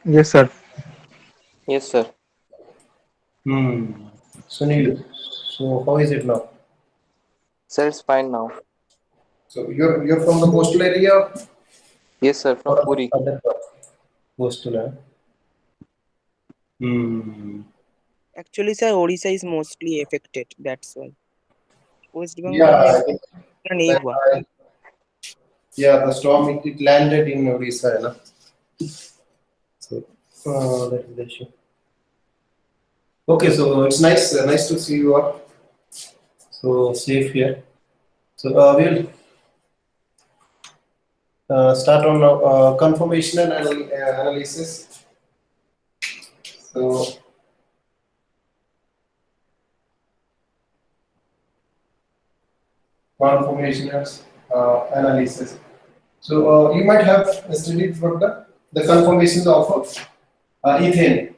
Yes, sir. Yes, sir. Hmm. Sunil, so how is it now? Sir, it's fine now. So you're from the coastal area Yes, sir, from or Puri. other coastal? Hmm. Actually, sir, Odisha is mostly affected. That's why West Bengal Yeah, has I think an that one. yeah, the storm it landed in Odisha, na? So that is the issue. Okay, so it's nice to see you all. So safe here. So we'll start on conformational analysis. So conformational analysis. So you might have studied for the conformations of ethane.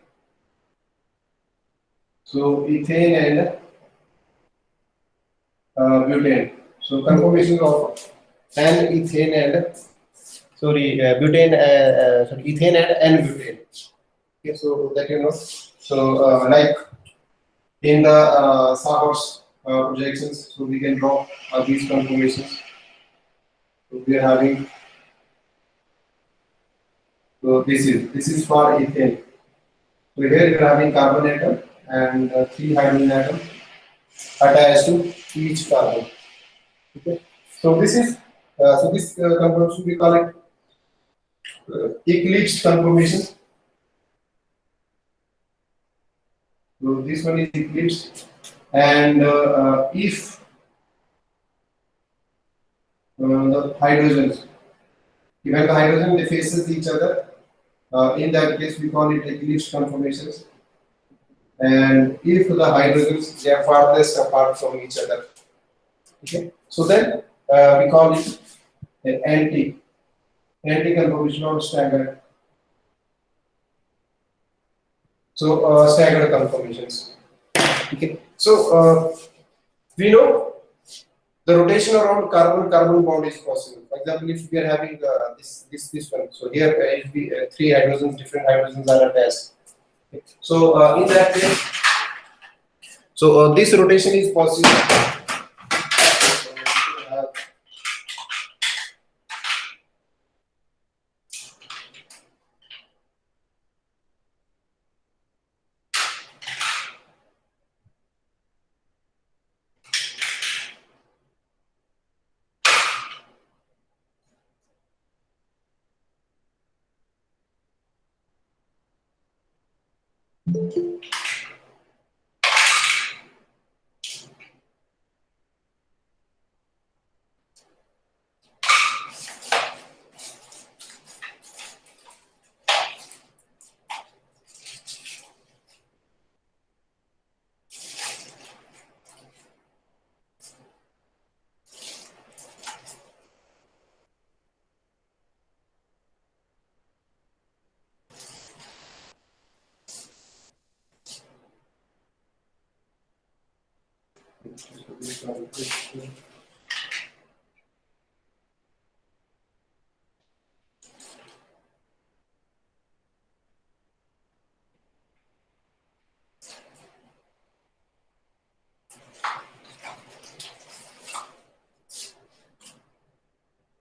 So ethane and butane. So conformation of an ethane and sorry butane sorry ethane and butane. Okay, so that you know. So like in the Savar's projections, so we can draw these conformations. So we are having so this is for ethane. So here you are having carbon atom and three hydrogen atom attached to each carbon. Okay. So this is this conformation we call it eclipsed conformation. So this one is eclipsed, and if the hydrogens, even the hydrogen they faces each other, in that case we call it eclipsed conformations. And if the hydrogens they are farthest apart from each other, okay, so then we call it an anti conformation or staggered. So staggered conformations. Okay, so we know the rotation around carbon bond is possible. For example, if we are having this one, so here if we, three hydrogens, different hydrogens are attached. Okay. So in that case, so this rotation is possible.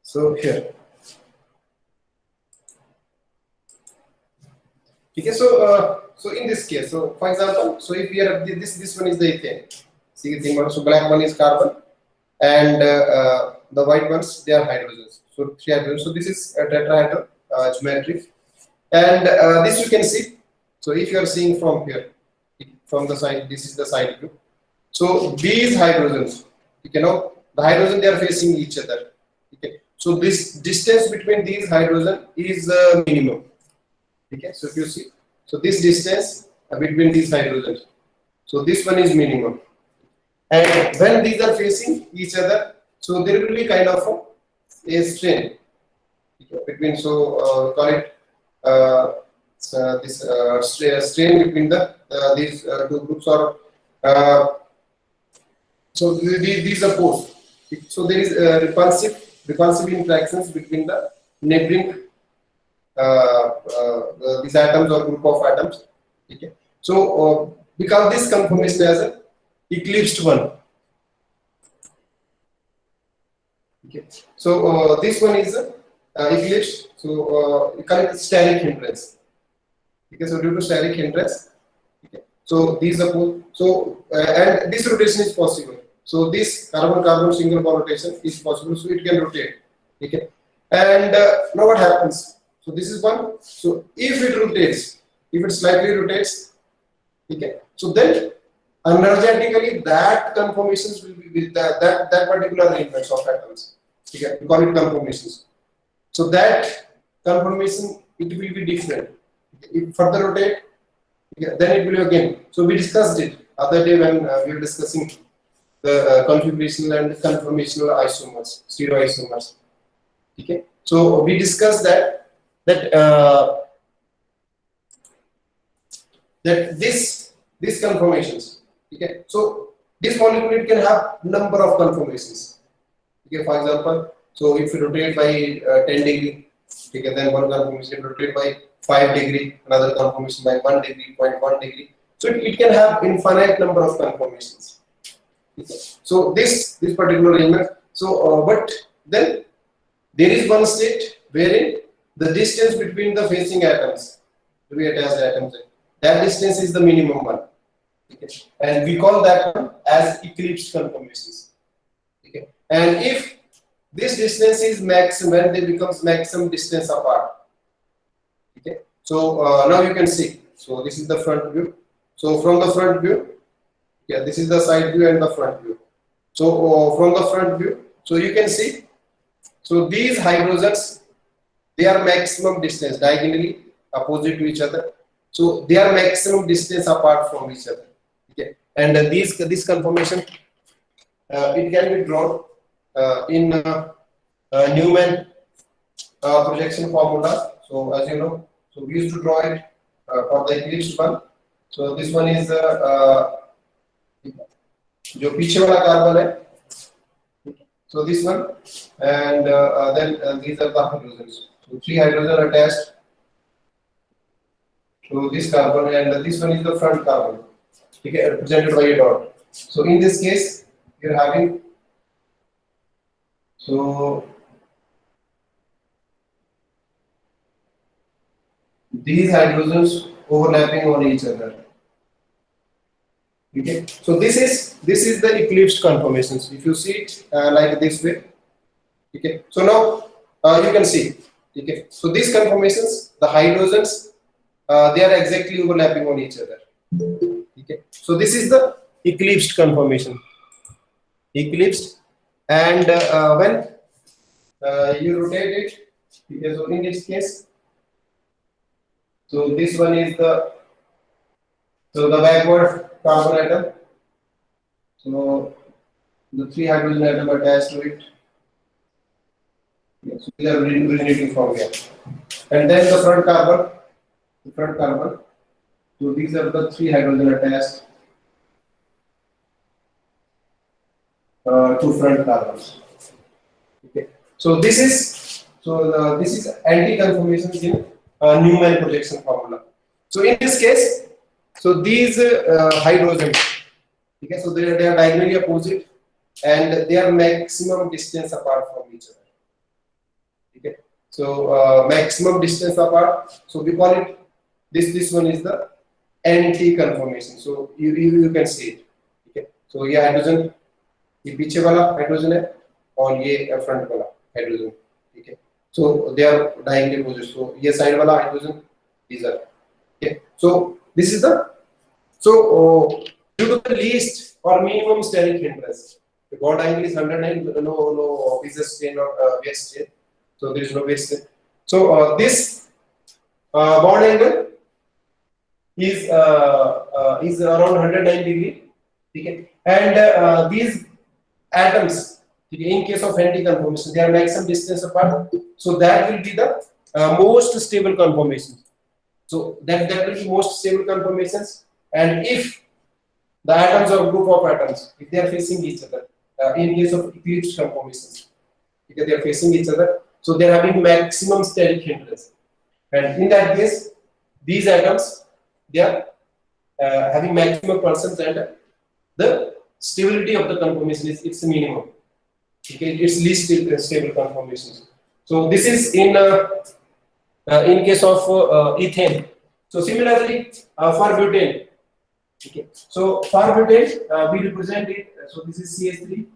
So here, okay. So so in this case, so for example, so if we are this one is the ethane. See the thing, so black one is carbon, and the white ones they are hydrogens. So three hydrogens. So this is a tetrahedral geometry, and this you can see. So if you are seeing from here, from the side, this is the side view. So these hydrogens, you know, the hydrogen they are facing each other. Okay. So this distance between these hydrogen is minimum. Okay. So if you see, so this distance between these hydrogens, so this one is minimum. And when these are facing each other, so there will be kind of a strain between. So call it this strain between the these two groups are. Uh, so these are opposed. So there is repulsive interactions between the neighboring these atoms or group of atoms. Okay. So we call this conformation as a eclipsed one. Okay. So this one is eclipsed. So we call it steric hindrance. Okay. So due to steric hindrance. Okay. So these are both. So and this rotation is possible. So this carbon-carbon single bond rotation is possible. So it can rotate. Okay. And now what happens? So this is one. So if it rotates, if it slightly rotates, okay. So then energetically that conformations will be with that particular arrangements of atoms. Okay, we call it conformations. So that conformation it will be different. If further rotate, okay, then it will be again. So we discussed it other day when we were discussing the configurational and conformational isomers, stereoisomers. Okay, so we discussed that these conformations. Okay, so this molecule it can have number of conformations. Okay, for example, so if you rotate by 10 degree, okay, then one conformation rotate by 5 degree, another conformation by 1 degree, 0.1 degree. So it can have infinite number of conformations. Okay. So this particular arrangement. So but then there is one state wherein the distance between the facing atoms, to be attached atoms, that distance is the minimum one. Okay. And we call that one as eclipsed conformations. Okay. And if this distance is maximum, they becomes maximum distance apart. Okay. So now you can see. So this is the front view. So from the front view, yeah, this is the side view and the front view. So from the front view, so you can see. So these hydrogens, they are maximum distance diagonally opposite to each other. So they are maximum distance apart from each other. Okay. And this conformation it can be drawn in Newman projection formula. So as you know, so we used to draw it for the eclipsed one. So this one is जो पीछे वाला carbon है. So this one, and then these are the hydrogens. So 3 hydrogen attached to this carbon, and this one is the front carbon. Okay, represented by a dot. So in this case, you're having these hydrogens overlapping on each other. Okay, so this is the eclipsed conformations. If you see it like this way, okay. So now you can see. Okay, so these conformations, the hydrogens, they are exactly overlapping on each other. Okay, so this is the eclipsed conformation. Eclipsed, and when you rotate it, okay, so in this case, so this one is the backward carbon atom. So the 3 hydrogen atom attached to it. Yeah, so they are originating from here. And then the front carbon. So these are the 3 hydrogen attached to front carbons. Okay. So this is anti-conformations in Newman projection formula. So in this case, so these hydrogens, okay, so they are diagonally opposite and they are maximum distance apart from each other. Okay, so maximum distance apart. So we call it this one is the anti-conformation. So you can see it. Okay, so ये hydrogen, ये पीछे वाला hydrogen है और ये front वाला hydrogen. Okay, so they are diagonally opposite. So ये side वाला hydrogen, these are. Okay, so this is the due to the least or minimum steric hindrance. The bond angle is 109, no obvious strain or waste strain. So there is no waste strain. So this bond angle is around 109 degree. Okay, and these atoms, in case of anti-conformation, they are maximum distance apart. So that will be the most stable conformation. So that will be most stable conformations. And if the atoms or group of atoms, if they are facing each other, in case of eclipsed conformations, because they are facing each other, so they are having maximum steric hindrance. And in that case, these atoms, they are having maximum percent, and the stability of the conformation is its minimum. Okay, it's least stable conformations. So this is in case of ethane. So similarly, for butane. Okay. So for butane, we represent it. So this is CH3,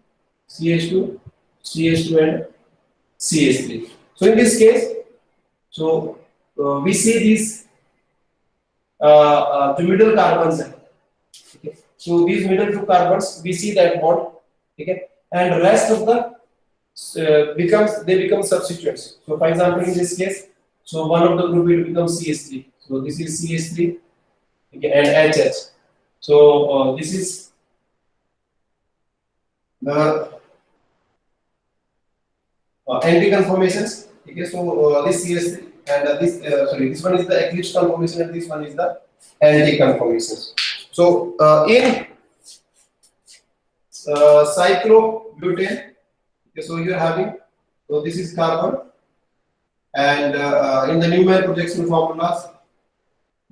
CH2, CH2, and CH3. So in this case, so we see these the middle carbons. Okay. So these middle two carbons, we see that bond. Okay, and rest of the become substituents. So for example, in this case, so one of the group will become CH3. So this is CH3, okay, and HH. So this is the anti-conformations. Okay, so this CH3 and this one is the eclipse conformation, and this one is the anti-conformations. So in cyclobutane, okay, so you are having, so this is carbon, and in the Newman projection formulas,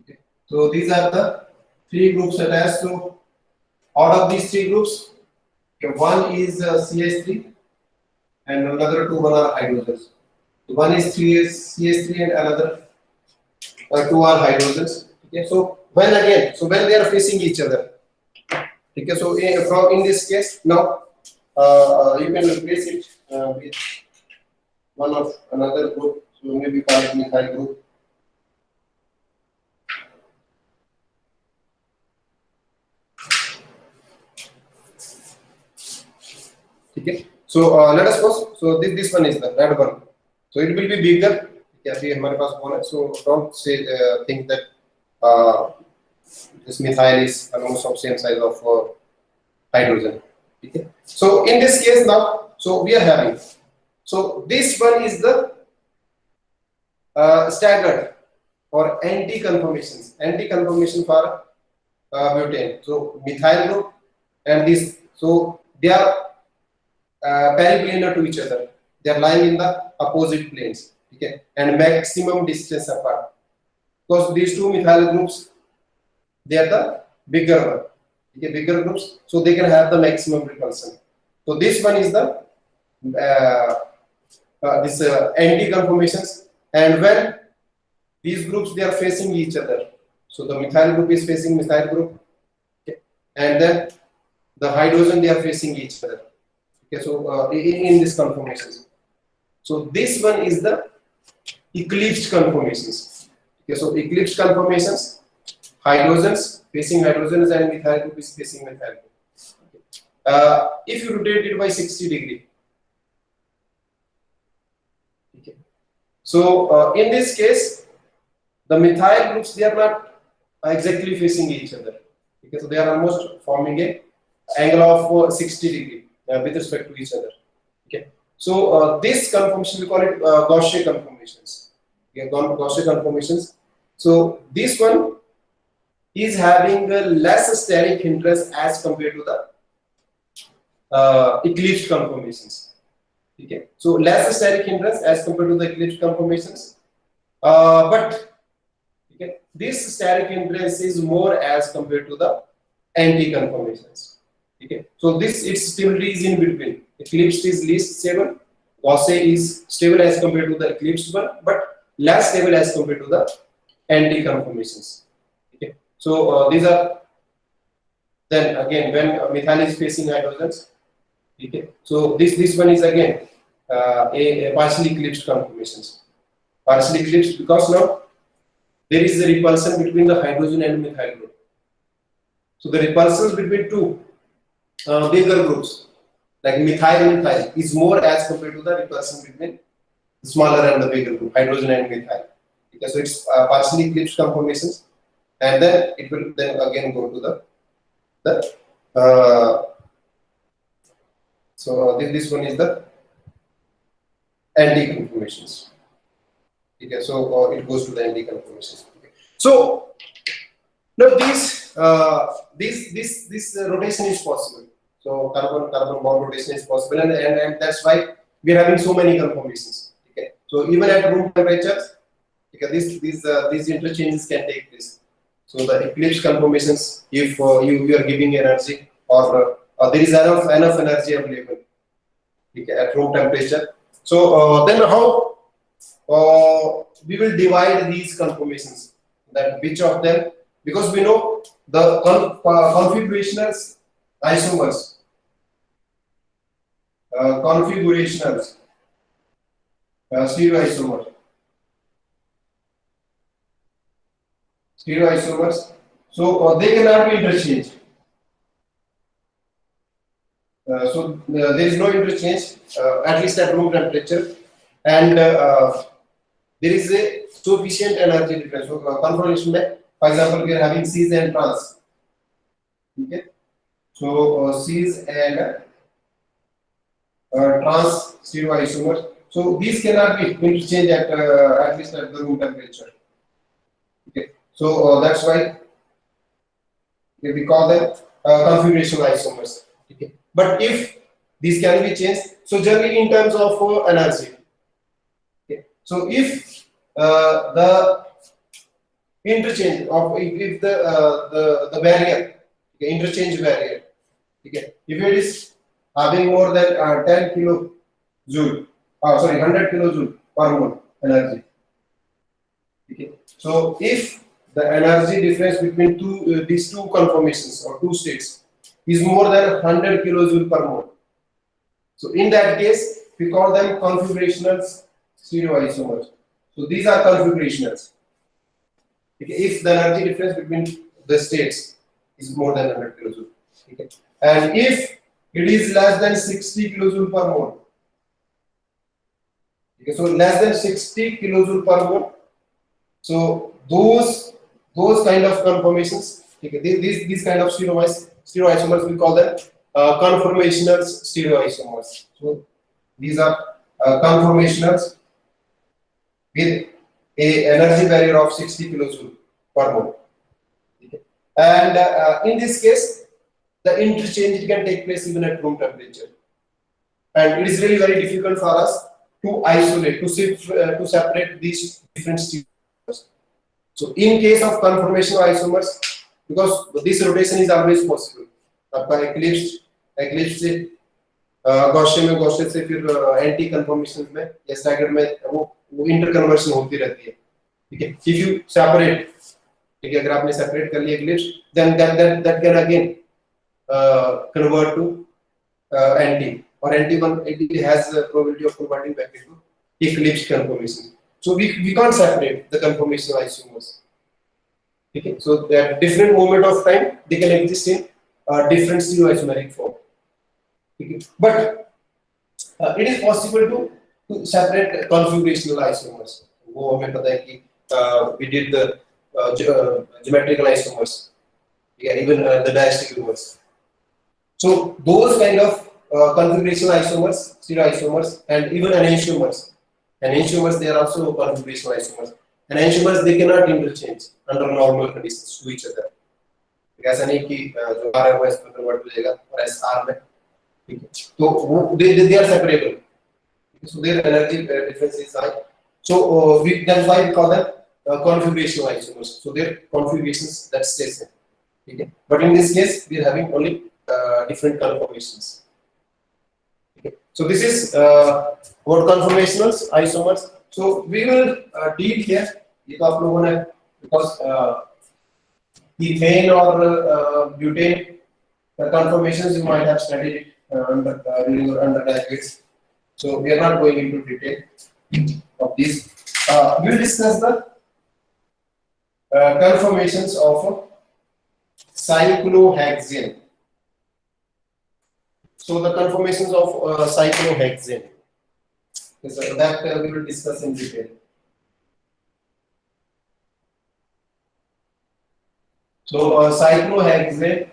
okay, so these are the three groups attached. So out of these three groups, okay, one is CH3 and another two are hydrogens. One is CH3 and another two are hydrogens. Okay, so when they are facing each other, okay, so in this case now you can replace it with one of another group. So maybe call it methyl group. Okay. So let us suppose, so this one is the red one. So it will be bigger. Okay, हमारे पास कौन है? So don't say think that this methyl is almost of same size of hydrogen. Okay. So in this case now, so we are having, so this one is the staggered or anti-conformations. Anti-conformation for butane. So methyl group and this, so they are periplanar to each other. They are lying in the opposite planes. Okay, and maximum distance apart. Because these two methyl groups, they are the bigger one. Okay, bigger groups, so they can have the maximum repulsion. So this one is the this anti-conformations, and when these groups they are facing each other, so the methyl group is facing methyl group, okay, and then the hydrogen they are facing each other. Okay, so in this conformations, so this one is the eclipsed conformations. Okay, so eclipsed conformations, hydrogens facing hydrogens and methyl group is facing methyl group. Okay. If you rotate it by 60 degree, okay, so in this case, the methyl groups they are not exactly facing each other. Okay, so they are almost forming a angle of 60 degree with respect to each other. Okay, so this conformation we call it Gaussian conformations. Okay, Gaussian conformations. So this one is having a less steric hindrance as compared to the eclipsed conformations. Okay, so less steric hindrance as compared to the eclipsed conformations, but okay, this steric hindrance is more as compared to the anti-conformations. Okay, so its stability is in between. Eclipsed is least stable, Gaussian is stable as compared to the eclipsed one, but less stable as compared to the anti-conformations. Okay, so these are, then again when methyl is facing hydrogens. Okay, so this one is again a partially eclipsed conformations. Partially eclipsed because now there is a repulsion between the hydrogen and methyl group. So the repulsions between two bigger groups like methyl and methyl is more as compared to the repulsion between the smaller and the bigger group, hydrogen and methyl. Okay, so it's partially eclipsed conformations, and then it will then again go to the so this one is the anti-conformations. Okay, so it goes to the anti-conformations. Okay. So now this rotation is possible. So carbon bond rotation is possible, and that's why we are having so many conformations. Okay, so even at room temperatures, because these interchanges can take place. So the eclipse conformations, if you are giving energy or there is enough energy available, okay, at room temperature. So then how we will divide these conformations, that which of them, because we know the configurationals isomers, configurationals stereoisomers, so they cannot be interchanged. There is no interchange, at least at room temperature, and there is a sufficient energy difference. So configuration, for example, we are having cis and trans. Okay, so cis and trans stereoisomers. So these cannot be interchanged at least at the room temperature. Okay, so that's why we call them configurational isomers. Okay, but if these can be changed, so generally in terms of energy. Okay, so if the interchange of if the barrier, okay, interchange barrier, okay, if it is having more than 10 kilojoule, sorry, 100 kilojoule per mole energy. Okay, so if the energy difference between these two conformations or two states is more than 100 kilojoule per mole, so in that case we call them configurational stereoisomers. So these are configurationals. Okay, if the energy difference between the states is more than 100 kilojoule. Okay, and if it is less than 60 kilojoule per mole. Okay, so less than 60 kilojoule per mole. So those kind of conformations, okay, these kind of stereoisomers, we call them conformational stereoisomers. So these are conformationals with a energy barrier of 60 kilojoule per mole. Okay. And in this case, the interchange can take place even at room temperature, and it is really very difficult for us to isolate, to separate these different stereoisomers. So in case of conformational isomers, because this rotation is always possible, आपका eclipse से Gaussian से फिर anti conformation में या staggered में वो interconversion होती रहती है. ठीक है, if you separate, ठीक है, अगर आपने separate कर लिया eclipse, then that can again convert to anti, or anti has the probability of converting back into eclipse conformation. So we can't separate the conformational isomers. Okay, so at different moment of time they can exist in different stereoisomeric form. Okay, but it is possible to separate configurational isomers. वो हमें पता है कि we did the geometrical isomers, yeah, even the diastereomers. So those kind of configurational isomers, stereoisomers, and even enantiomers. Enantiomers, they are also configurational isomers. Enantiomers, they cannot interchange under normal conditions to each other. ऐसा नहीं कि जो R है वो S में convert हो जाएगा और S R में, ठीक है, तो वो they are separable. So their energy difference is high. So that's why we call them configurational isomers. So their configurations that stays same. Okay. But in this case, we are having only different conformations. Okay. So this is what conformationals, isomers. So we will deal here. Because ethane or butane conformations you might have studied it during your undergraduates. So we are not going into detail of this. We will discuss the conformations of cyclohexane. So the conformations of cyclohexane, that we will discuss in detail. So cyclohexane.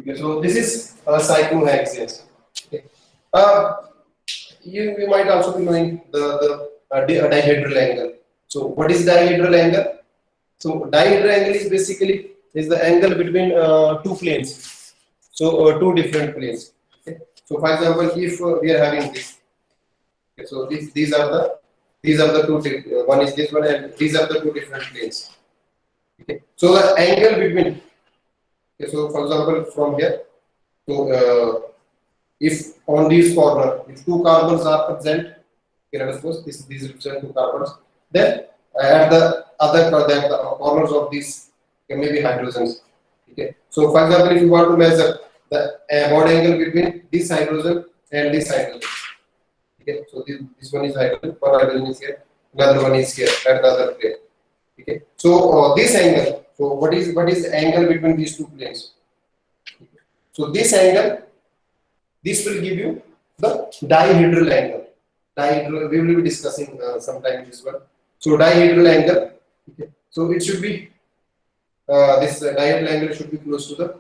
Okay, so this is cyclohexane. Okay. You might also be knowing the dihedral angle. So what is dihedral angle? So dihedral angle is basically the angle between two planes. So two different planes. Okay. So for example, if we are having this, okay, so these are the These are the two. One is this one, and these are the two different planes. Okay. So the angle between. Okay, so for example, from here, so if on this corner, if two carbons are present, okay, let us suppose these represent two carbons, then at the the corners of these, okay, maybe hydrogens. Okay. So for example, if you want to measure the bond angle between this hydrogen and this hydrogen. Okay, so this one is hydrogen, one hydrogen is here, another one is here at the other plane. Okay, so this angle. So what is the angle between these two planes? So this angle, this will give you the dihedral angle. Dihedral, we will be discussing sometime this one. So dihedral angle. Okay, so it should be this dihedral angle should be close to the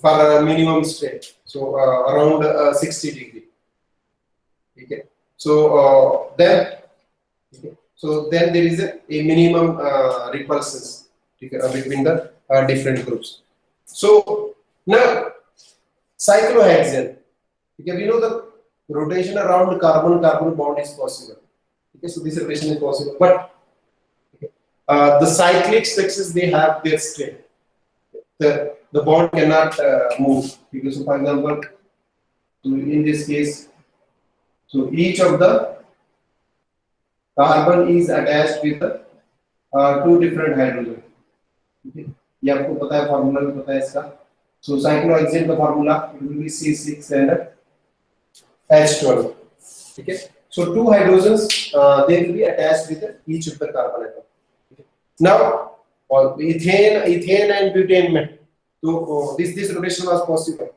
for a minimum strain. So around 60 degree. Okay. So then there is a minimum repulsions between the different groups. So now cyclohexane. Okay, we know the rotation around carbon-carbon bond is possible. Okay, so this rotation is possible, but the cyclic structures, they have their strain. The bond cannot move because, so for example, so in this case, so each of the carbon is attached with two different hydrogen. Okay, ये आपको पता है, formula भी पता है इसका. So cyclohexane का formula it will be C6 and H12. Okay, so two hydrogens they will be attached with each of the carbon atom. Okay. Now ethane and butane में so this rotation was possible.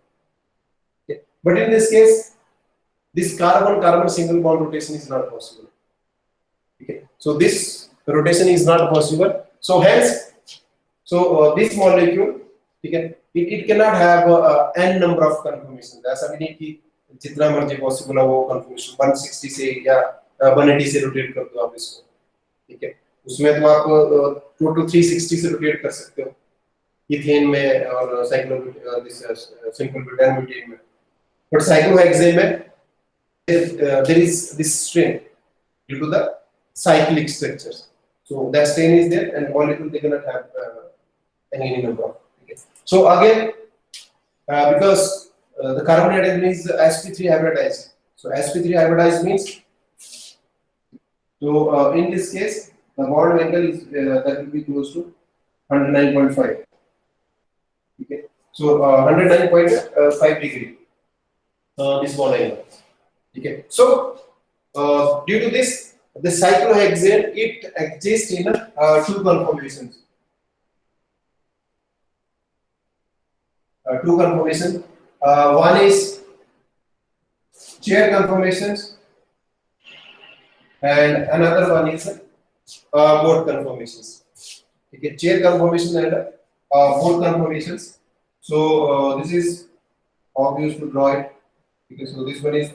Okay. But in this case, this carbon-carbon single bond rotation is not possible. Okay. So this rotation is not possible. So hence, this molecule, okay, it cannot have n number of conformations. ऐसा भी नहीं कि जितना मर्जी possible है वो conformation 160 से या 180 से rotate कर दो आप इसको. ठीक है. उसमें तो आप total 360 से rotate कर सकते हो. इथेन में और simple butane butane में. But cyclohexane में there is this strain due to the cyclic structures. So that strain is there, and molecule they cannot have any number of. Okay. So again, because the carbon atom is sp3 hybridized. So sp3 hybridized means, so in this case, the bond angle is that will be close to 109.5. Okay. So 109.5 degree. This bond angle. Okay. So due to this, the cyclohexane it exists in two conformations. Two conformations. One is chair conformations, and another one is board conformations. Okay, chair conformation and board conformations. So this is obvious to draw it. Okay, so this one is.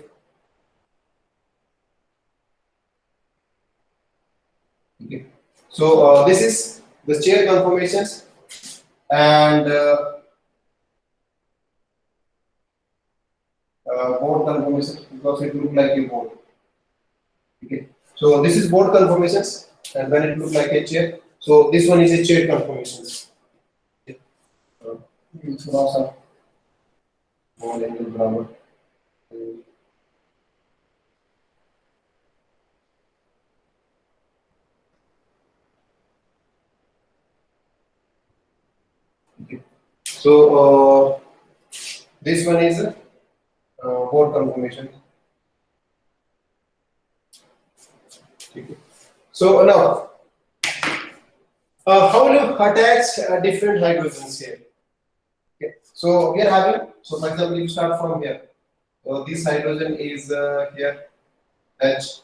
Okay. So this is the chair conformations, and board conformations, because it looks like a board. Okay. So this is board conformations, and when it looks like a chair, so this one is a chair conformations. Okay. It's awesome. Bond angle barabar. Okay. So this one is board conformation. Okay. So now, how will you attach different hydrogens here? Okay. So we are having. So for example, you start from here. So this hydrogen is here, H,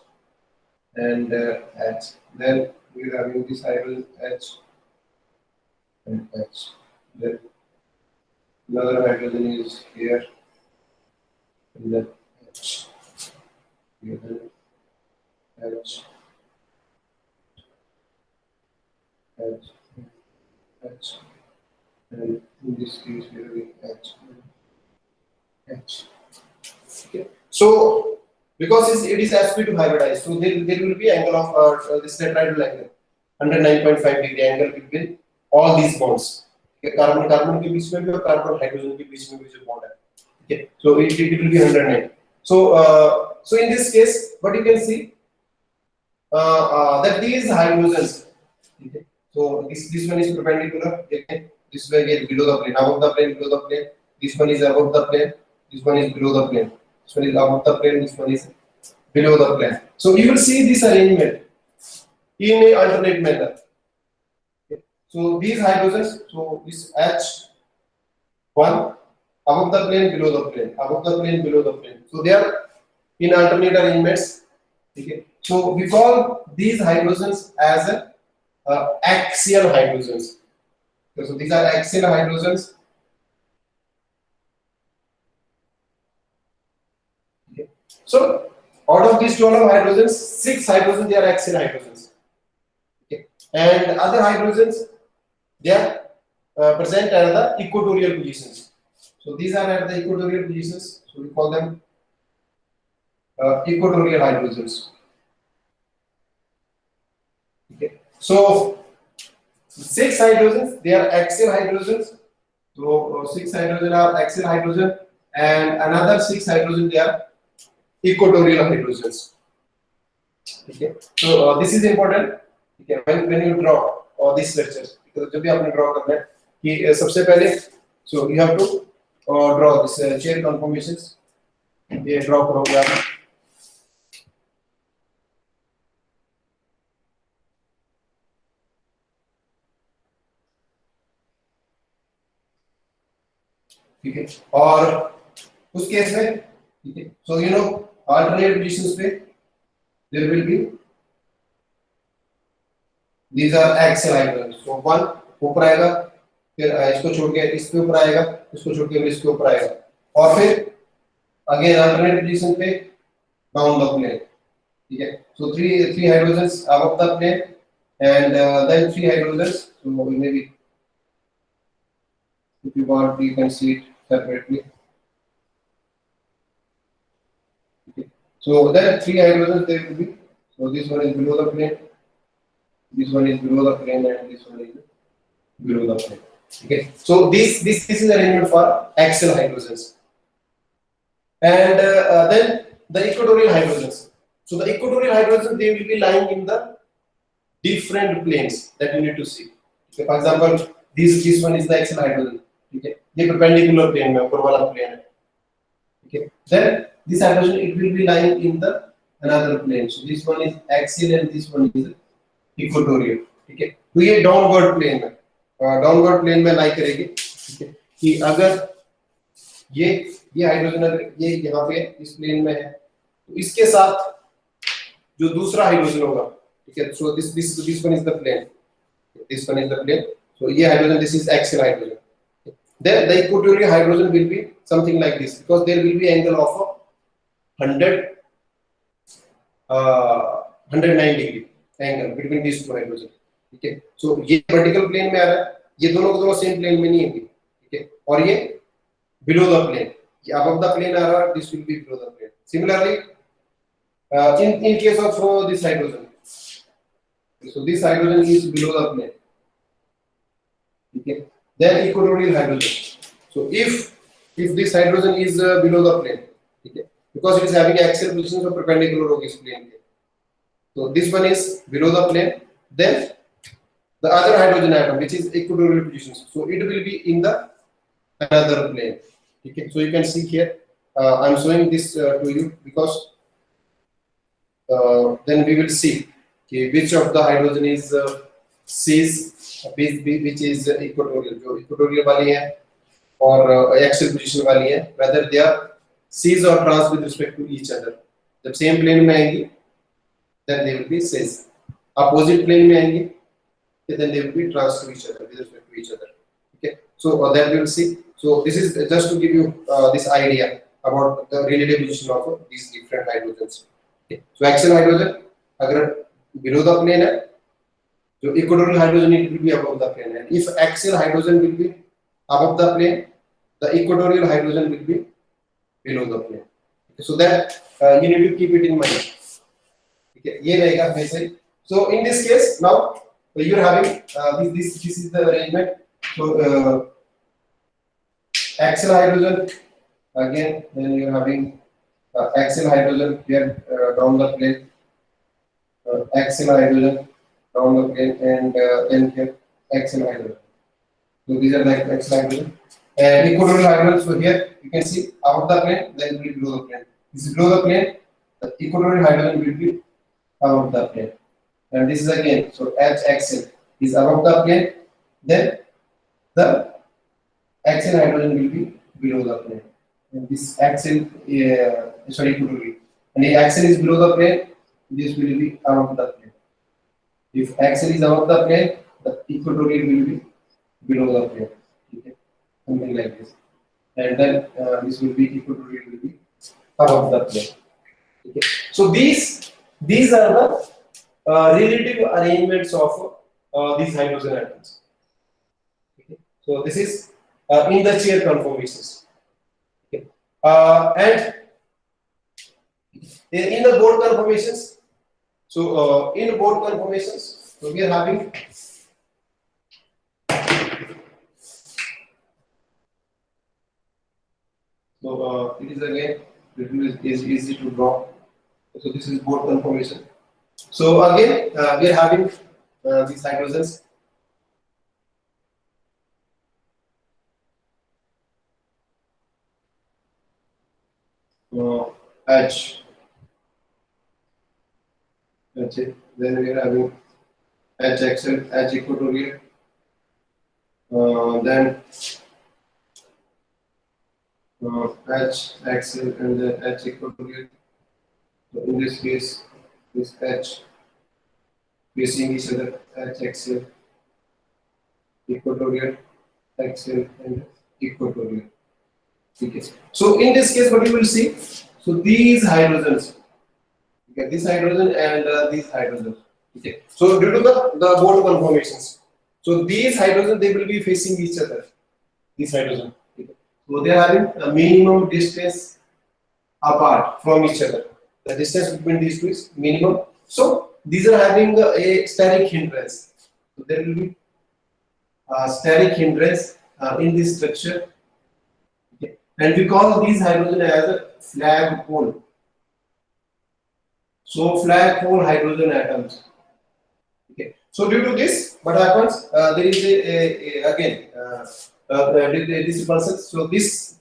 and H. Then we are having this hydrogen H and H. Then another hydrogen is here, and then H. Here, H. H, H, and in this case we are having H, H. Okay. So because it is sp2 hybridized, so there will be angle of this tetrahedral angle 109.5 degree angle between all these bonds. Carbon carbon के बीच में भी और carbon hydrogen के बीच में भी जो bond है, ठीक है, so it will be 109. So in this case what you can see that these hydrogens, okay, so this one is perpendicular, okay, this way again below the plane, above the plane, below the plane, this one is above the plane, this one is below the plane, this one is above the plane, this one is below the plane. So you will see this arrangement in a alternate manner. So these hydrogens, so this H1 above the plane, below the plane, above the plane, below the plane. So they are in alternate arrangements. Okay. So we call these hydrogens as axial hydrogens. Okay. So these are axial hydrogens. Okay. So out of these 12 hydrogens, 6 hydrogens they are axial hydrogens. Okay. And other hydrogens they are present at the equatorial positions. So these are at the equatorial positions. So we call them equatorial hydrogens. Okay. So 6 hydrogens they are axial hydrogens. So 6 hydrogen are axial hydrogen, and another 6 hydrogen they are equatorial hydrogens. Okay. So this is important. Okay. When you draw all these structures, तो जब भी आपने draw करना है कि सबसे पहले so you have to draw this chain conformations, ये ड्रॉ करोगे आप, ठीक है, और उस केस में ठीक है, so you know alternate positions पे there will be these are axial hydrogens. So one ऊपर आएगा, फिर इसको छोड़ के इसके ऊपर आएगा, इसको छोड़ के इसके ऊपर आएगा, और फिर अगेन अल्टरनेट पोजीशन पे डाउन द प्लेन, ठीक है. So three hydrogens above the plane and then 3 hydrogens. So maybe if you want you can see it separately. Okay. So there are 3 hydrogens there will be. So this one is below the plane, this one is below the plane, and this one is below the plane. Okay, so this is arrangement for axial hydrogens. And then the equatorial hydrogens. So the equatorial hydrogens they will be lying in the different planes that you need to see. Okay, for example, this one is the axial hydrogen. Okay, ये perpendicular plane में ऊपर वाला plane है. Okay, then this hydrogen it will be lying in the another plane. So this one is axial and this one is equatorial, ठीक है. तो ये downward plane में लाई करेगी, ठीक है, कि अगर ये हाइड्रोजन अगर ये यहाँ पे इस प्लेन में है तो इसके साथ जो दूसरा हाइड्रोजन होगा, ठीक है, so this one is the plane, this one is the plane, so ये hydrogen this is axial hydrogen. Then the equatorial hydrogen will be something like this because there will be angle of 109 degree angle between this two hydrogen, ठीक है. सो ये vertical plane में आ रहा है, ये दोनों same plane में नहीं होंगे, ठीक है, और ये बिलो द प्लेन, ये अबव द प्लेन आ रहा है, this will be below the plane. Similarly in case of this hydrogen, so this hydrogen is below the plane, okay. Then equatorial hydrogen, so if this hydrogen is below the plane, okay, because it is having axial position so perpendicular होगी इस plane के, so this one is below the plane. Then the other hydrogen atom which is equatorial position, so it will be in the another plane, okay. So you can see here I am showing this to you because then we will see okay, which of the hydrogen is cis, which is equatorial, जो equatorial वाली है और axial position वाली है, whether they are cis or trans with respect to each other. जब same plane में आएंगी then they will be cis, opposite plane में आएंगी then they will be trans to each other with respect to each other, okay. So that we will see. So this is just to give you this idea about the relative position of these different hydrogens. Okay. So axial hydrogen अगर below the plane है, जो equatorial hydrogen it will be above the plane, and if axial hydrogen will be above the plane, the equatorial hydrogen will be below the plane. So that you need to keep it in mind. Okay, ये रहेगा हमेशा ही. So in this case now you are having this is the arrangement. So axial hydrogen again, then you are having axial hydrogen here down the plane, axial hydrogen down the plane, and then here axial hydrogen. So these are the axial hydrogen. And equatorial hydrogen, so here you can see above the plane, then will be below the plane. This is below the plane, the equatorial hydrogen will be above the plane. And this is again, so H axial is above the plane, then the axial hydrogen will be below the plane. And this axial, sorry, equatorial. And the axial is below the plane, this will be above the plane. If axial is above the plane, the equatorial will be below the plane. Okay, something like this. And then this will be equatorial will be above the plane. Okay. So these are the relative arrangements of these hydrogen atoms. Okay. So this is in the chair conformations. Okay. And in the board conformations, so in board conformations, so we are having so it is again it is easy to draw. So this is board conformation. So again we are having these hydrogens. H. That's it. Then we are having H axial, H equatorial. Then H axial and then H equatorial. So in this case, this H facing each other, H axial, equatorial, axial, and equatorial. Okay. So in this case, what you will see, so these hydrogens, okay, this hydrogen and these hydrogens. Okay. So due to the board conformations, so these hydrogen they will be facing each other. These hydrogen. Okay. So they are having a minimum distance apart from each other. The distance between these two is minimum. So these are having a steric hindrance. So there will be a steric hindrance in this structure. Okay. And we call these hydrogen as a flagpole. So flagpole hydrogen atoms. Okay. So due to this, what happens? There is again this person. So this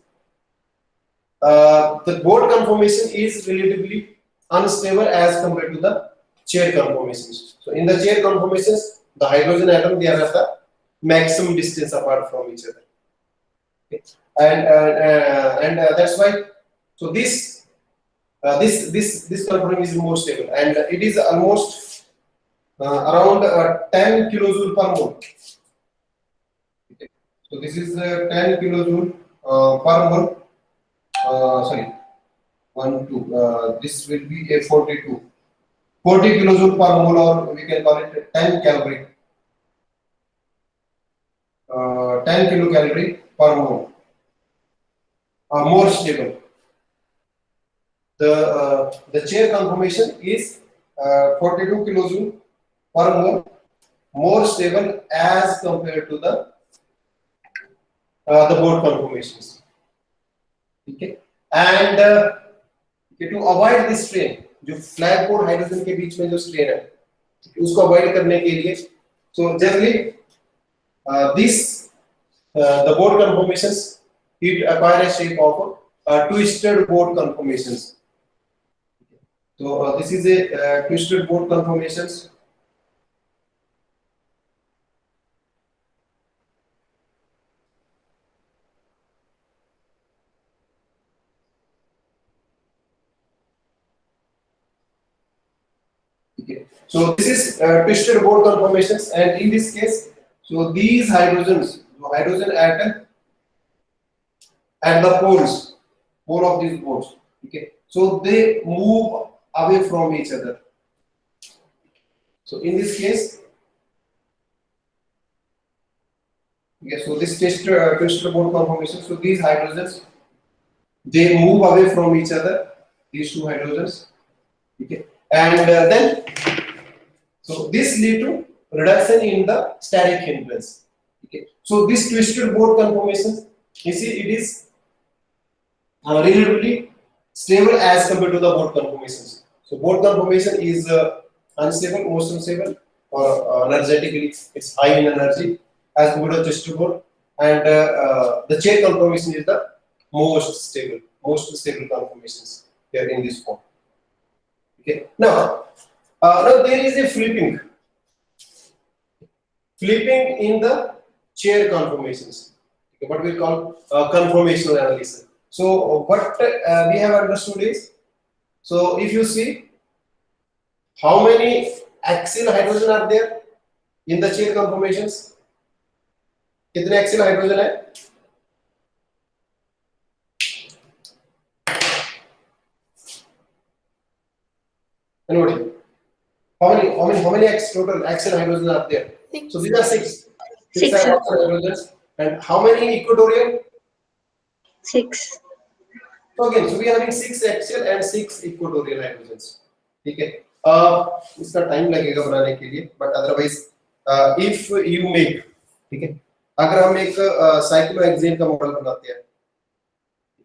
the board conformation is relatively unstable as compared to the chair conformations. So in the chair conformations, the hydrogen atom they are at the maximum distance apart from each other. Okay. And that's why. So this conformation is more stable, and it is almost around 10 kilojoule per mole. Okay. So this is 10 kilojoule per mole. Sorry, 1, 2. This will be a 40 kilojoule per mole, or we can call it 10 calorie. 10 kilocalorie per mole. More stable. The chair conformation is 42 kilojoule per mole, more stable as compared to the board conformations. Okay. And okay, to avoid this strain, जो flagpole hydrogen के बीच में जो strain है, उसको avoid करने के लिए, so generally this the board conformations it acquire a shape of twisted board conformations. So this is a twisted board conformations. Okay. So this is twisted board conformations, and in this case, so these hydrogens, so hydrogen atom and the poles, pole of these boards. Okay. So they move away from each other. So in this case, okay, so this twisted board conformation. So these hydrogens they move away from each other, these two hydrogens. Okay, and then so this lead to reduction in the steric hindrance. Okay, so this twisted bond conformation, you see, it is relatively stable as compared to the bond conformations. So bond conformation is unstable, most unstable, or energetically it's high in energy as compared to twisted bond, and the chain conformation is the most stable conformations here in this form. Okay, now there is a flipping in the chair conformations. Okay, what we call conformational analysis. So what we have understood is, so if you see how many axial hydrogen are there in the chain conformations, कितने axial hydrogen है? Anybody? How many total axial hydrogen are there? Six. So these are six. Six. Are axial hydrogens. And how many equatorial? 6. So again, so we are having 6 axial and 6 equatorial hydrogens. ठीक है, इसका time लगेगा बनाने के लिए, but otherwise if you make, ठीक है, अगर हम एक साइक्लोहेक्सेन का मॉडल बनाते हैं,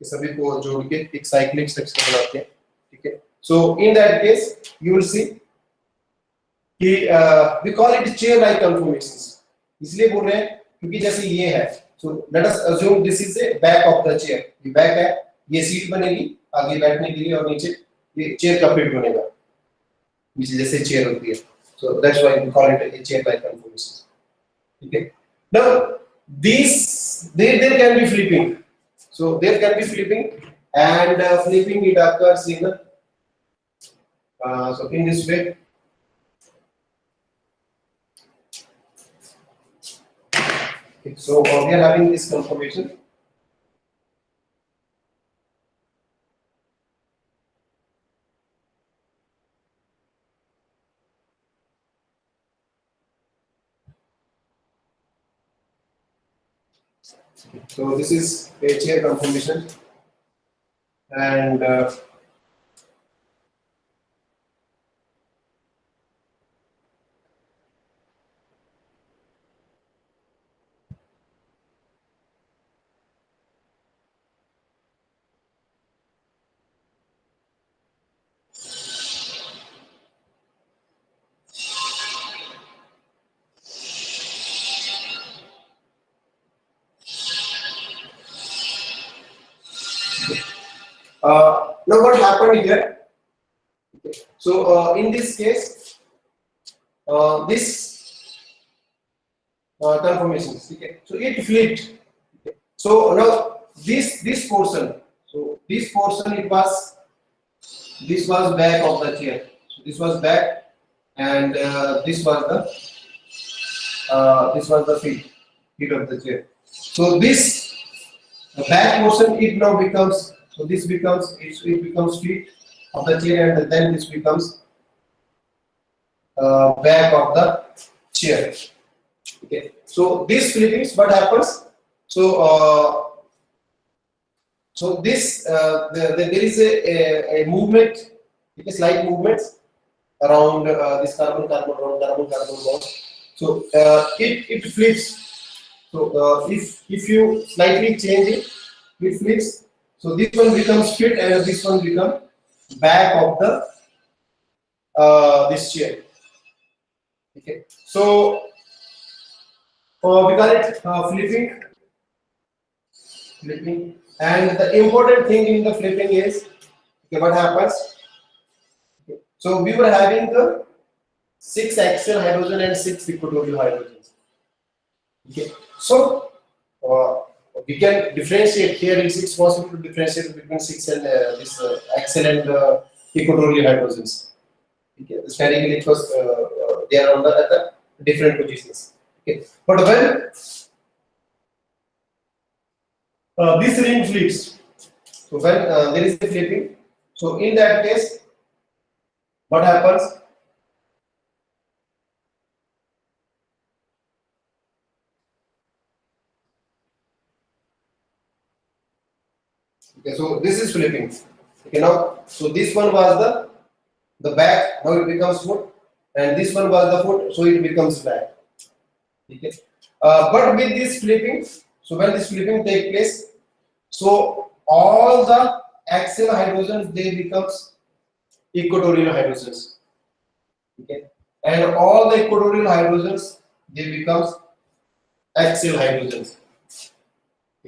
सभी को जोड़ के एक साइक्लिक स्ट्रक्चर बनाते हैं, ठीक है, so in that case you will see कि we call it chair like conformations, इसलिए बोल रहे हैं क्योंकि जैसे ये है, so let us assume this is a back of the chair, ये बैक है, ये सीट बनेगी आगे बैठने के लिए और नीचे ये चेयर का पेट बनेगा, नीचे जैसे चेयर होती है, so that's why we call it a chair like conformation. Okay, now these there can be flipping, so there can be flipping, and flipping it occurs in so in this way. Okay, so we are having this conformation. So this is a chair conformation, and now what happened here? Okay. So in this case, this conformation, okay, so it flipped. Okay. So now this portion, so this portion this was back of the chair. So this was back, and this was the feet of the chair. So this back portion, it now becomes, so this becomes it becomes feet of the chair, and then this becomes back of the chair. Okay, so this flippings, what happens? So so this there is a movement, it is slight movements around this carbon bond. So it flips. So if you slightly change it, it flips. So this one becomes fit, and this one becomes back of the this chair. Okay, so we call it flipping, and the important thing in the flipping is, okay, what happens? Okay. So we were having the 6 axial hydrogen and 6 equatorial hydrogens. Okay, so we can differentiate here. It's possible to differentiate between 6 and this axial and equatorial hydrogens. Okay, sterically because they are on at the different positions. Okay, but when this ring flips, so when there is a flipping, so in that case, what happens? Okay, so this is flipping. Okay, now so this one was the back, now it becomes foot, and this one was the foot, so it becomes back. Okay. But with this flipping, so when this flipping take place, so all the axial hydrogens they becomes equatorial hydrogens. Okay, and all the equatorial hydrogens they becomes axial hydrogens.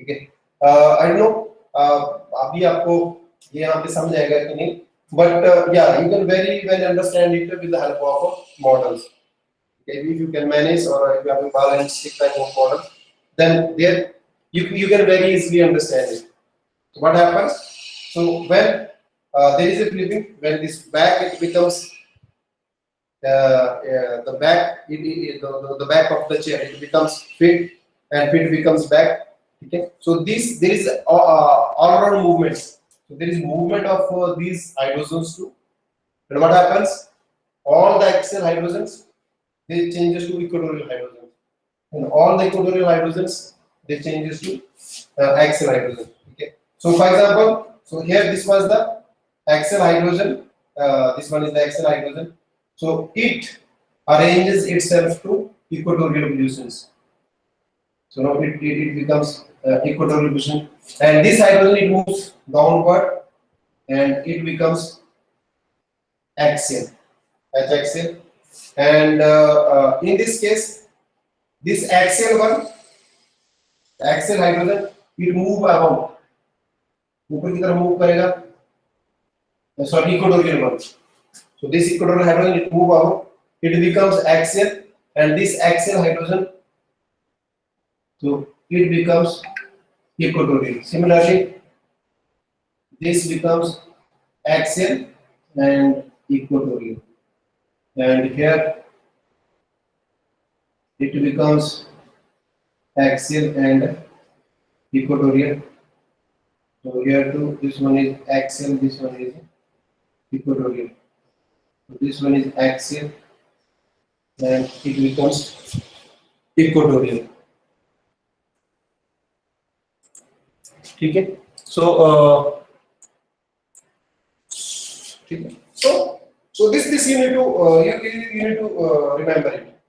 Okay, I don't know अभी आपको ये यहाँ पे समझ आएगा कि नहीं, but yeah, you can very well understand it with the help of models. Okay, if you can manage or if you have a balanced type of model, then there you can very easily understand it. So what happens? So when there is a flipping, when this back it becomes the back the back of the chair it becomes fit and fit becomes back. Okay, so this there is all around movements. So there is movement of these hydrogens too. And what happens? All the axial hydrogens they changes to equatorial hydrogens, and all the equatorial hydrogens they changes to axial hydrogen. Okay, so for example, so here this was the axial hydrogen, this one is the axial hydrogen, so it arranges itself to equatorial positions. So now it becomes equatorial position, and this hydrogen it moves downward and it becomes axial, H-axial, and in this case this axial one, axial hydrogen it move above, ऊपर की तरफ move करेगा, sorry equatorial one. So this equatorial hydrogen it move above, it becomes axial, and this axial hydrogen so it becomes equatorial. Similarly, this becomes axial and equatorial, and here it becomes axial and equatorial. So here too, this one is axial, this one is equatorial. So this one is axial and it becomes equatorial. Okay. So so this you need to you need to remember it.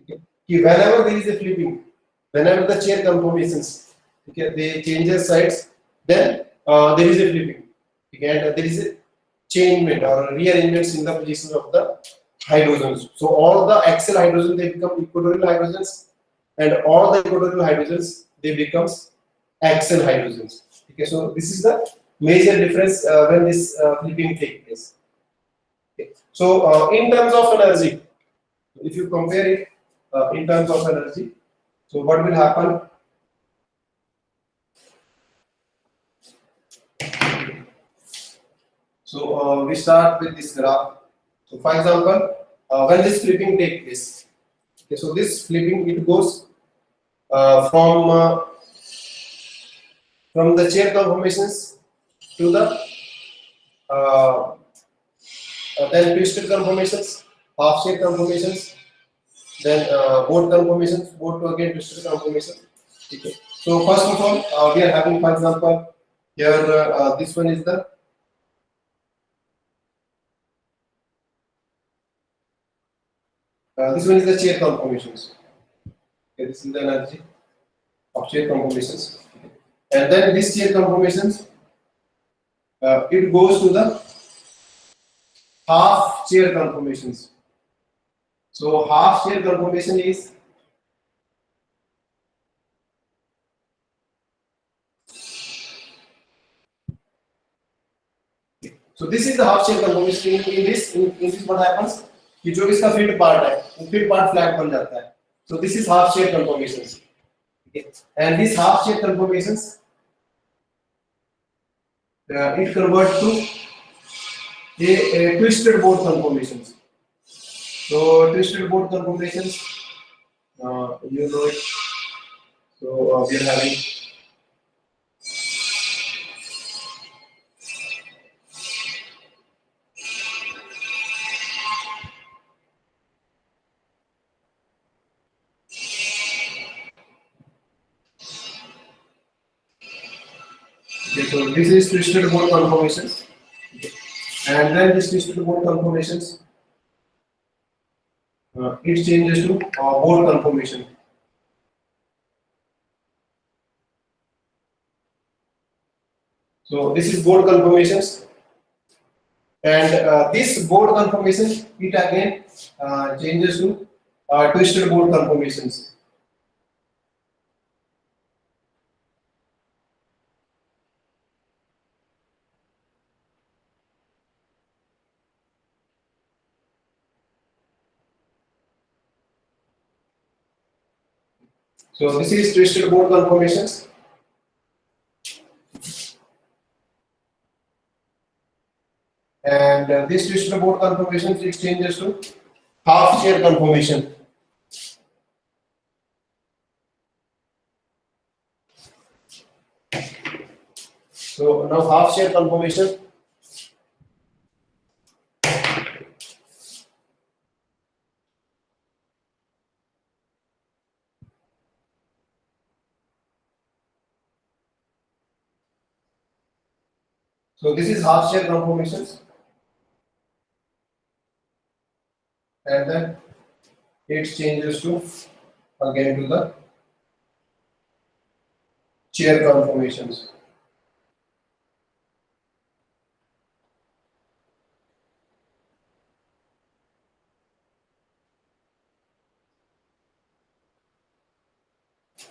Okay. Whenever there is a flipping, whenever the chair conformations, okay, they change their sides, then there is a flipping. Okay, and there is a changement or rearrangements in the positions of the hydrogens. So all the axial hydrogens they become equatorial hydrogens, and all the equatorial hydrogens they becomes axial hydrogens. Okay, so this is the major difference when this flipping takes place. Okay. So in terms of energy, if you compare it in terms of energy, so what will happen? So we start with this graph. So for example, when this flipping takes place, okay, so this flipping it goes from the chair conformations to the then twisted conformations, half chair conformations, then boat conformations, boat to again twisted conformations. Okay. So first of all, we are having, for example, here this one is the this one is the chair conformations. Okay, this is the energy of chair conformations, and then this chair conformations it goes to the half chair conformations. So half chair conformation is so this is the half chair conformation. In this what happens कि जो इसका feed part है वो feed part flat बन जाता है. So this is half chair conformations. Okay. And this half chair conformations it converts to a twisted boat conformations. So twisted boat conformations, you know it. So we are having okay, so this is twisted boat conformations. and then this twisted bond conformations, it changes to bond conformation. So this is bond conformations, and this bond conformation, it again changes to twisted bond conformations. So this is twisted bond conformations. And this twisted bond conformations, it changes to half share conformation. So now half share conformation. So this is half share conformations, and then it changes to again to the chair conformations.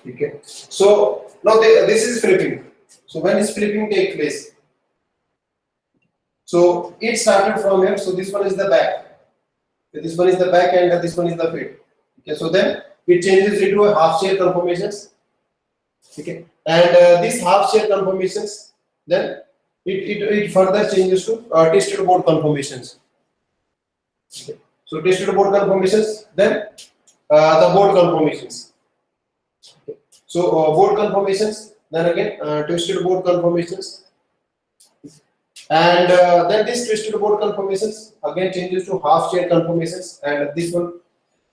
Okay. So now this is flipping. So when is flipping take place? So it started from here. So this one is the back. This one is the back, and this one is the feet. Okay. So then it changes into a half share conformations. Okay. And this half share conformations, then it further changes to twisted bond conformations. Okay. So twisted bond conformations, then the bond conformations. Okay. So bond conformations, then again twisted bond conformations, and then this twisted bond conformations again changes to half share conformations, and this one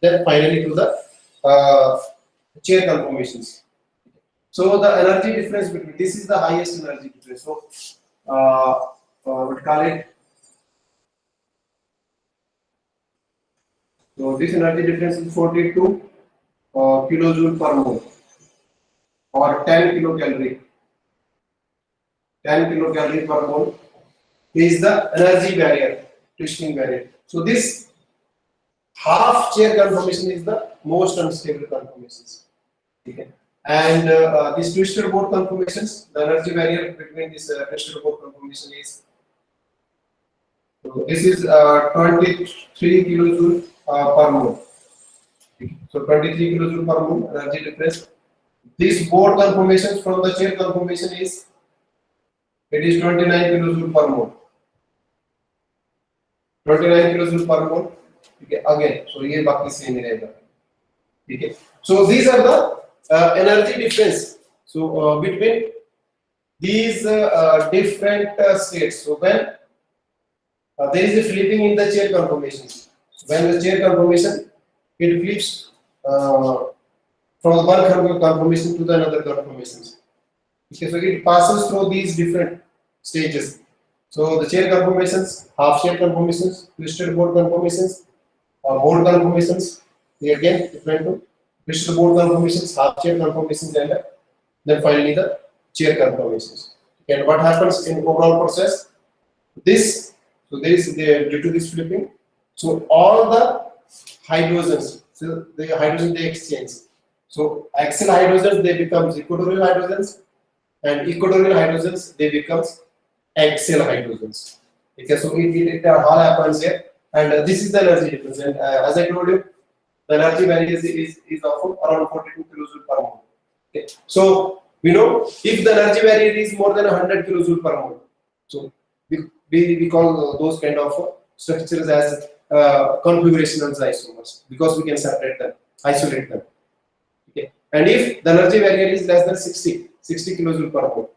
then finally to the chair conformations. So the energy difference between this is the highest energy difference. So we call it. So this energy difference is 42 kilojoule per mole, or 10 kilocalorie. 10 kilocalorie per mole is the energy barrier, twisting barrier. So this half chair conformation is the most unstable conformations. Okay. And this twisted bond conformations, the energy barrier between this twisted bond conformation is, so this is 23 kilojoule per mole. Okay. So 23 kilojoule per mole energy difference. This bond conformations from the chair conformation is, it is 29 kilojoule per mole. 29 kilojoule per mole. Okay. Again, so ये बाकी same ही रहेगा. Okay. So these are the energy difference. So between these different states. So when there is a flipping in the chair conformations. When the chair conformation, it flips from one conformation to the another conformations. Okay, so it passes through these different stages. So the chair conformations, half chair conformations, twisted bond conformations, bond conformations. They again different to twisted bond conformations, half chair conformations, and then finally the chair conformations. And what happens in overall process? This, so there is due to this flipping. So all the hydrogens, so the hydrogen they exchange. So axial hydrogens they become equatorial hydrogens, and equatorial hydrogens they become axial hydrogens. Okay, so it all happens here, and this is the energy difference. And as I told you, the energy barrier is often around 42 kilojoule per mole. Okay, so we know if the energy barrier is more than 100 kilojoule per mole, so we call those kind of structures as configurational isomers, because we can separate them, isolate them. Okay, and if the energy barrier is less than 60 kilojoule per mole,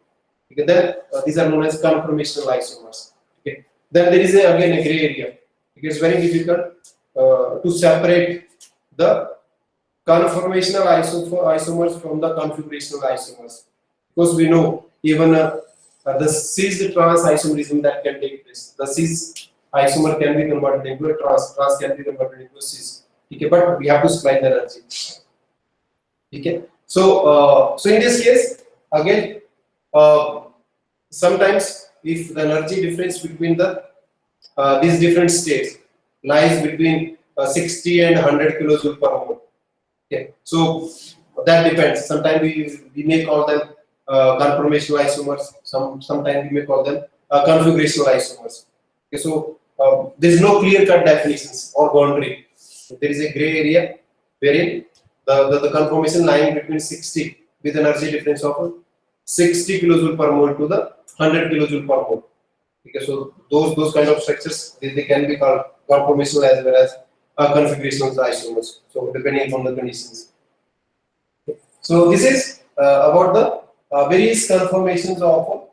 okay, then these are known as conformational isomers. Okay, then there is again a gray area. It is very difficult to separate the conformational isomers from the configurational isomers, because we know even the cis trans isomerism that can take place. The cis isomer can be converted into a trans, trans can be converted into a cis. Okay, but we have to supply the energy. Okay, so so in this case, again, sometimes if the energy difference between the these different states lies between 60 and 100 kilojoule per mole. Okay, so that depends. Sometimes we may call them conformational isomers. Sometimes we may call them configurational isomers. Okay, so there is no clear-cut definitions or boundary. So there is a gray area wherein the conformation lying between 60 with energy difference of 60 kilojoule per mole to the 100 kilojoule per mole. Okay, so those kind of structures they can be called conformational as well as configurational isomers. So depending on the conditions. Okay. So this is about the various conformations of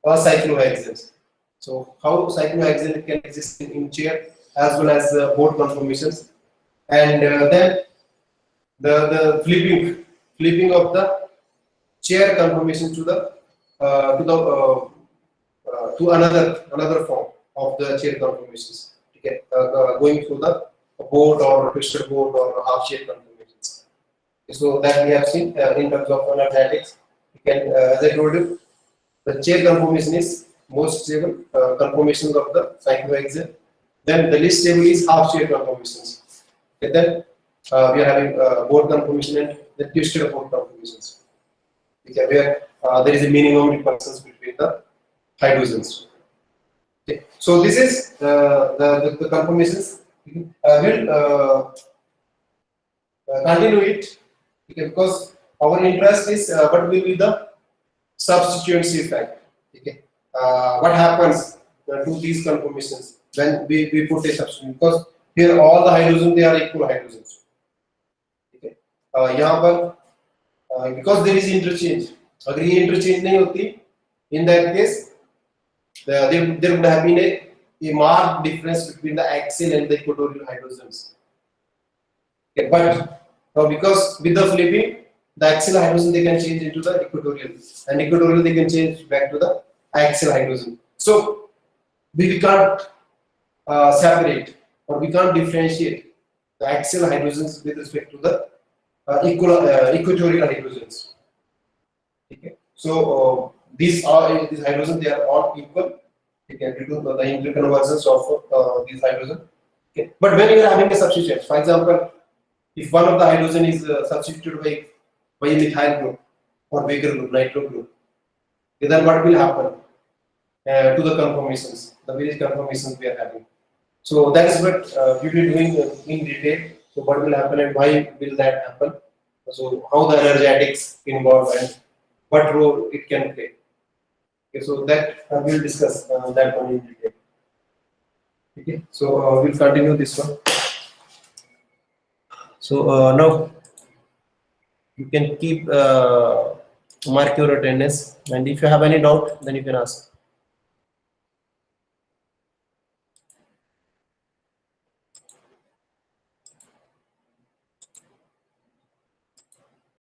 cyclohexanes. So how cyclohexane can exist in chair as well as board conformations, and then the flipping of the chair conformation to the to another form of the chair conformations. Okay, going through the board or twisted board or half shade conformations. Okay, so that we have seen in terms of energetics. You can, as I told you, the chair conformation is most stable conformations of the cyclohexane. Then the least stable is half shade conformations. Okay, then we are having board conformation and the twisted board conformations. Okay, where there is a minimum repulsions between the hydrogens. Okay. So this is the conformations. We'll continue it, okay, because our interest is what will be the substituency effect. Okay. What happens to these conformations when we put a substituent? Because here all the hydrogens, they are equal hydrogens. Okay. यहाँ पर because there is interchange. अगर ये interchange नहीं होती, in that case there would have been a marked difference between the axial and the equatorial hydrogens. Okay, but because with the flipping, the axial hydrogen they can change into the equatorial, and equatorial they can change back to the axial hydrogen. So we can't separate or we can't differentiate the axial hydrogens with respect to the equatorial hydrogens. Okay, so these hydrogens they are all equal. You can do the interconversions of these hydrogen. Okay. But when you are having a substituent, for example, if one of the hydrogen is substituted by a methyl group or Baker group, nitro group, then what will happen to the conformations, the various conformations we are having? So that is what we will be doing in detail. So what will happen and why will that happen? So how the energetics involved and what role it can play. Okay, so that we will discuss that one in detail. Okay, so we'll continue this one. So now you can keep mark your attendance, and if you have any doubt, then you can ask.